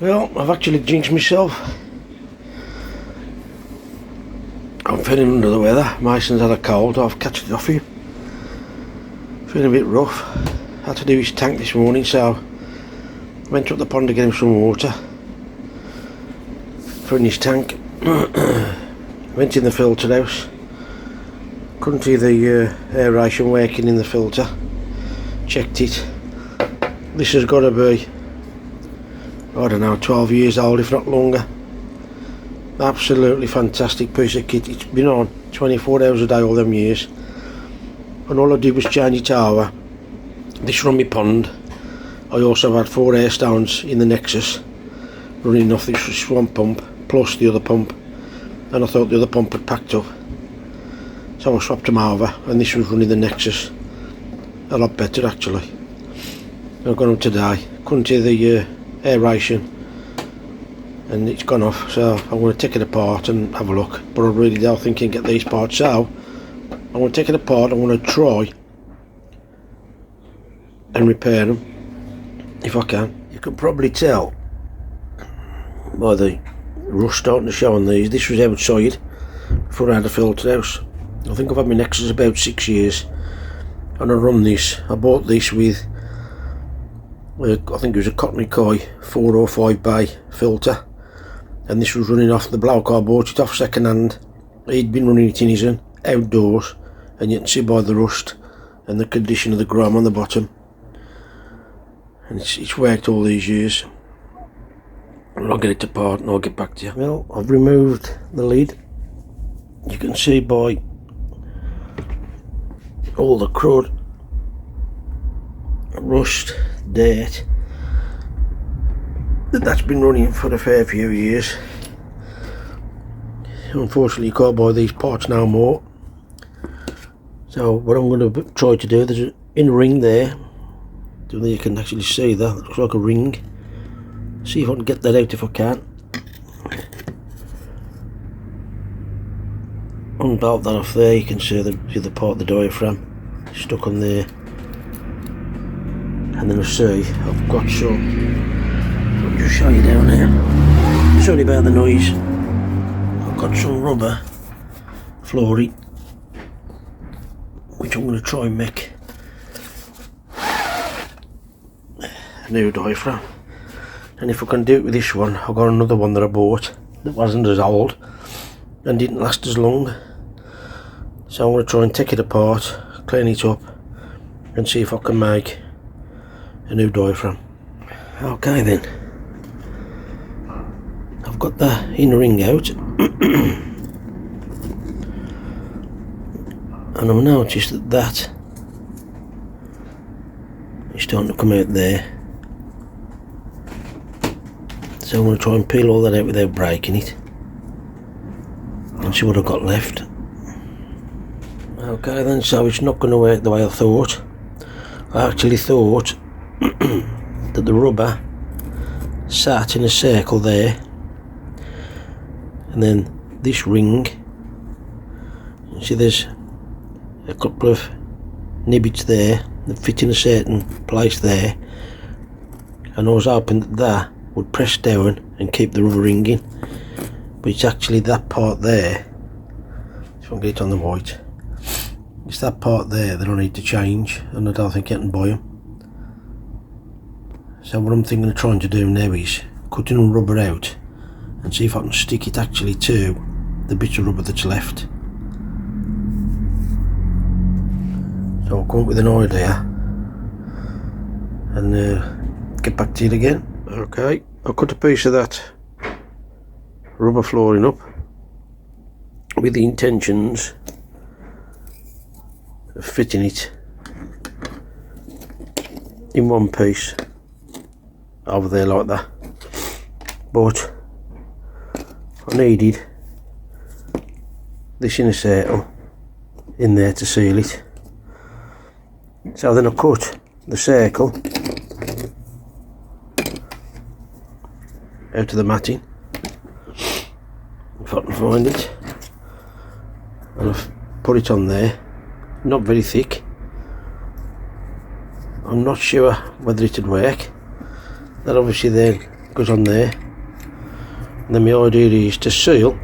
Well, I've actually jinxed myself. I'm feeling under the weather. Mason's had a cold, I've catched it off him. Feeling a bit rough. Had to do his tank this morning, so I went up the pond to get him some water for in his tank. Went in the filter house. Couldn't see the aeration working in the filter. Checked it. This has got to be, I don't know, 12 years old if not longer. Absolutely fantastic piece of kit. It's been on 24 hours a day all them years, and all I did was change it over. This run my pond. I also had 4 air stones in the nexus running off this one pump plus the other pump, and I thought the other pump had packed up, so I swapped them over and this was running the nexus a lot better actually. I've got them today. Couldn't hear the aeration and it's gone off, so I'm going to take it apart and have a look, but I really don't think I can get these parts, so I'm going to take it apart. I'm going to try and repair them if I can. You can probably tell by the rust starting to show on these. This was outside before I had a filter house. I think I've had my Nexus about 6 years, and I run this. I bought this with I think it was a Cotton Koi 4 or 5 bay filter, and this was running off. The bloke I bought it off second hand, he'd been running it in his own outdoors, and you can see by the rust and the condition of the grime on the bottom, and it's worked all these years. I'll get it apart and I'll get back to you. Well, I've removed the lid. You can see by all the crud, rust, dirt, that's been running for a fair few years. Unfortunately you can't buy these parts no more, so what I'm going to try to do, there's an inner ring there. Don't know if you can actually see that, it looks like a ring. See if I can get that out if I can. Unbolt that off there. You can see the other part of the diaphragm stuck on there, and then I see I've got some, I'll just show you down here, sorry about the noise. I've got some rubber flooring which I'm going to try and make a new diaphragm. And if I can do it with this one, I've got another one that I bought that wasn't as old and didn't last as long, so I'm going to try and take it apart, clean it up and see if I can make a new diaphragm. Okay then, I've got the inner ring out and I've noticed that is starting to come out there. So I'm going to try and peel all that out without breaking it and see what I've got left. Okay then, so it's not going to work the way I thought. I actually thought that the rubber sat in a circle there, and then this ring, you see there's a couple of nibbits there that fit in a certain place there, and I was hoping that that would press down and keep the rubber ring in, but it's actually that part there. If I can get it on the white, it's that part there that I need to change, and I don't think I can buy them. So what I'm thinking of trying to do now is cutting the rubber out and see if I can stick it actually to the bit of rubber that's left. So I'll come up with an idea and get back to it again. Okay, I'll cut a piece of that rubber flooring up with the intentions of fitting it in one piece over there like that, but I needed this inner circle in there to seal it. So then I cut the circle out of the matting, if I can find it, and I've put it on there. Not very thick. I'm not sure whether it would work. That obviously then goes on there. And then my idea is to seal.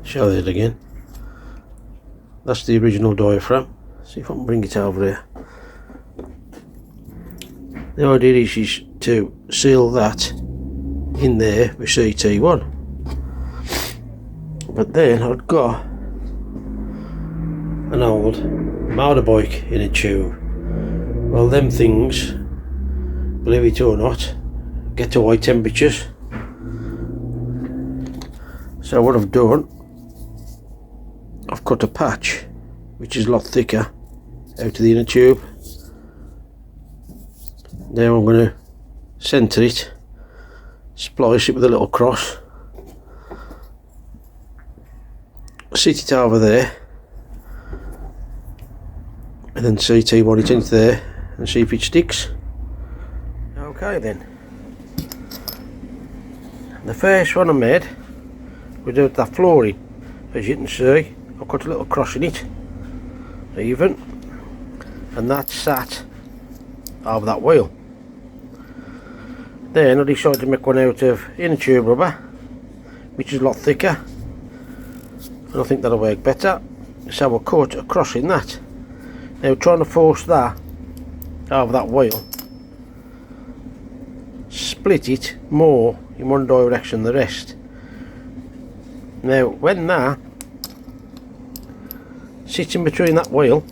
Show that again. That's the original diaphragm. See if I can bring it over here. The idea is to seal that in there with CT1. But then I've got an old motorbike in a tube. Well, them things, believe it or not, get to high temperatures. So what I've done, I've cut a patch which is a lot thicker out of the inner tube. Now I'm going to centre it, splice it with a little cross, sit it over there, and then CT1 it into there and see if it sticks. Okay then. The first one I made was with that flooring. As you can see, I cut a little cross in it, even, and that sat over that wheel. Then I decided to make one out of inner tube rubber, which is a lot thicker, and I think that'll work better. So I cut a cross in that. Now trying to force that over that wheel, split it more in one direction than the rest. Now when that sits in between that wheel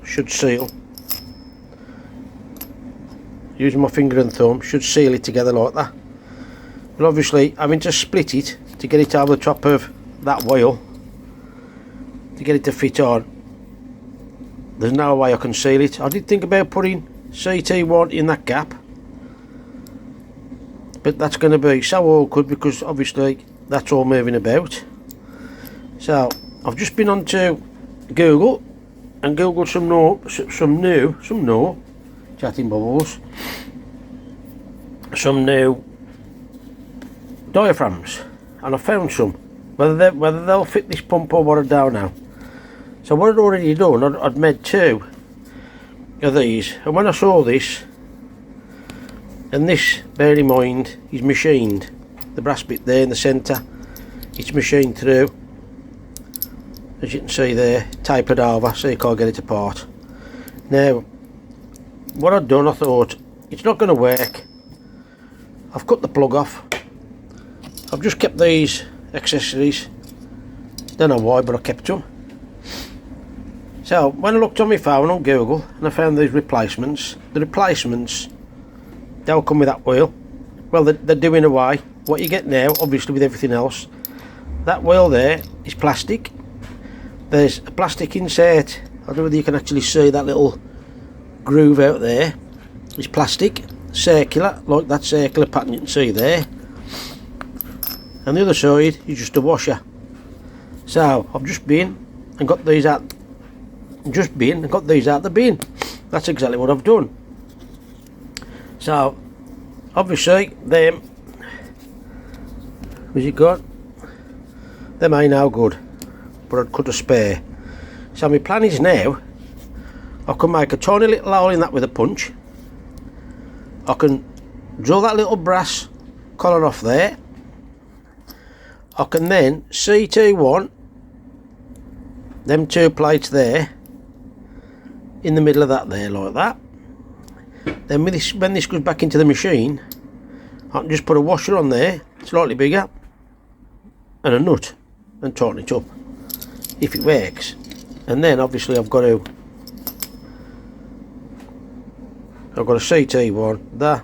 should seal. Using my finger and thumb should seal it together like that. But obviously having to split it to get it over the top of that wheel to get it to fit on, there's no way I can seal it. I did think about putting CT1 in that gap, but that's going to be so awkward because obviously that's all moving about. So I've just been onto Google and googled some new chatting bubbles, some new diaphragms, and I found some. Whether they'll fit this pump or what, I don't know. So what I'd already done, I'd made 2 of these, and when I saw this, and this, bear in mind, is machined. The brass bit there in the centre, it's machined through, as you can see there, tapered over so you can't get it apart. Now what I'd done, I thought it's not going to work. I've cut the plug off. I've just kept these accessories, don't know why, but I kept them. So when I looked on my phone on Google and I found these replacements, the replacements they'll come with that wheel. Well, they're doing away. What you get now, obviously with everything else, that wheel there is plastic. There's a plastic insert. I don't know whether you can actually see that little groove out there. It's plastic, circular, like that circular pattern you can see there. And the other side is just a washer. So I've just been and got these out. The bin. That's exactly what I've done. So obviously them, where's it gone? Them ain't no good, but I'd cut a spare. So my plan is now I can make a tiny little hole in that with a punch. I can drill that little brass collar off there. I can then CT1 them 2 plates there in the middle of that there, like that. Then when this goes back into the machine, I can just put a washer on there, slightly bigger, and a nut, and tighten it up if it works. And then obviously I've got a CT1 there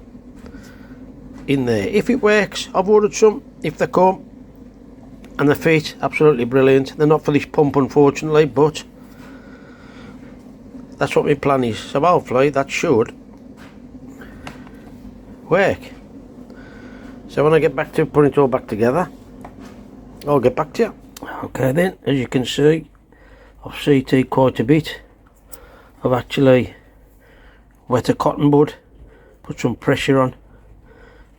in there. If it works, I've ordered some. If they come and they fit, absolutely brilliant. They're not for this pump unfortunately, but that's what my plan is. So hopefully that should work. So when I get back to putting it all back together, I'll get back to you. Okay then, as you can see, I've CT'd quite a bit. I've actually wet a cotton bud, put some pressure on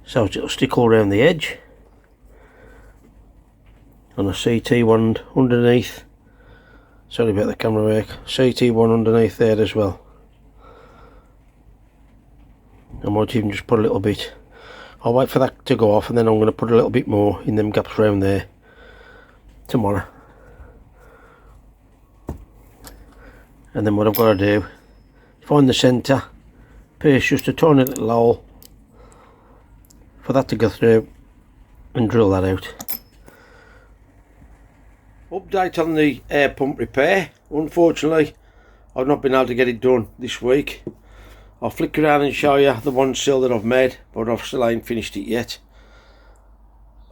so it'll stick all around the edge, and a CT1 underneath. Sorry about the camera work. CT1 underneath there as well. I might even just put a little bit. I'll wait for that to go off and then I'm going to put a little bit more in them gaps around there tomorrow. And then what I've got to do, find the centre, pierce just a tiny little hole for that to go through and drill that out. Update on the air pump repair. Unfortunately, I've not been able to get it done this week. I'll flick around and show you the one seal that I've made, but I've still ain't finished it yet.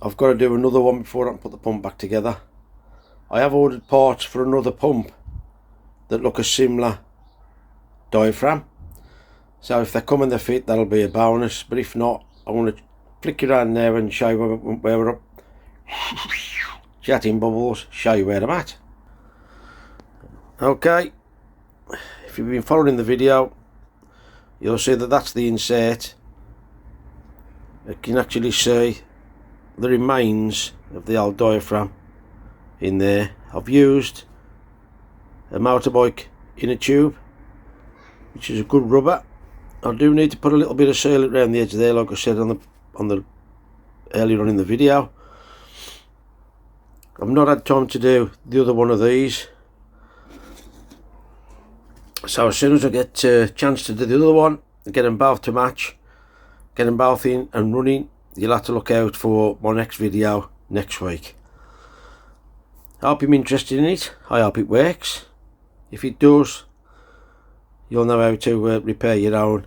I've got to do another one before I can put the pump back together. I have ordered parts for another pump that look a similar diaphragm, so if they come and they fit, that'll be a bonus, but if not, I want to flick around there and show you where we're up. Chatting bubbles, show you where I'm at. Okay, if you've been following the video, you'll see that that's the insert. You can actually see the remains of the old diaphragm in there. I've used a motorbike inner tube, which is a good rubber. I do need to put a little bit of sealant around the edge there, like I said on the earlier on in the video. I've not had time to do the other one of these, so as soon as I get a chance to do the other one, get them both to match, get them both in and running, you'll have to look out for my next video next week. I hope you're interested in it. I hope it works. If it does, you'll know how to repair your own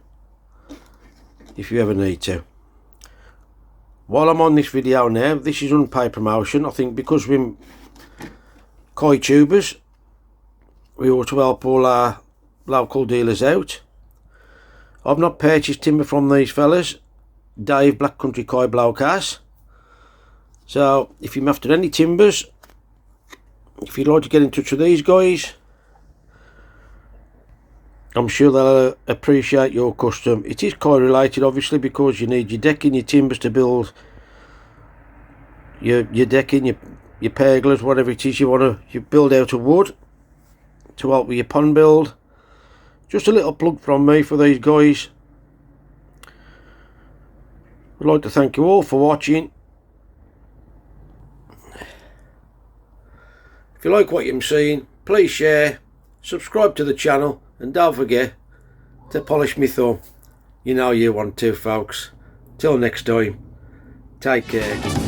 if you ever need to. While I'm on this video now, this is unpaid promotion. I think because we're koi tubers, we ought to help all our local dealers out. I've not purchased timber from these fellas. Dave Black Country Koi Bloke has. So if you're after any timbers, if you'd like to get in touch with these guys, I'm sure they'll appreciate your custom. It is koi related, obviously, because you need your decking, your timbers to build your decking, your pergolas, whatever it is you build out of wood to help with your pond build. Just a little plug from me for these guys. I'd like to thank you all for watching. If you like what you're seeing, please share, subscribe to the channel, and don't forget to polish me thumb. You know you want to, folks. Till next time, take care.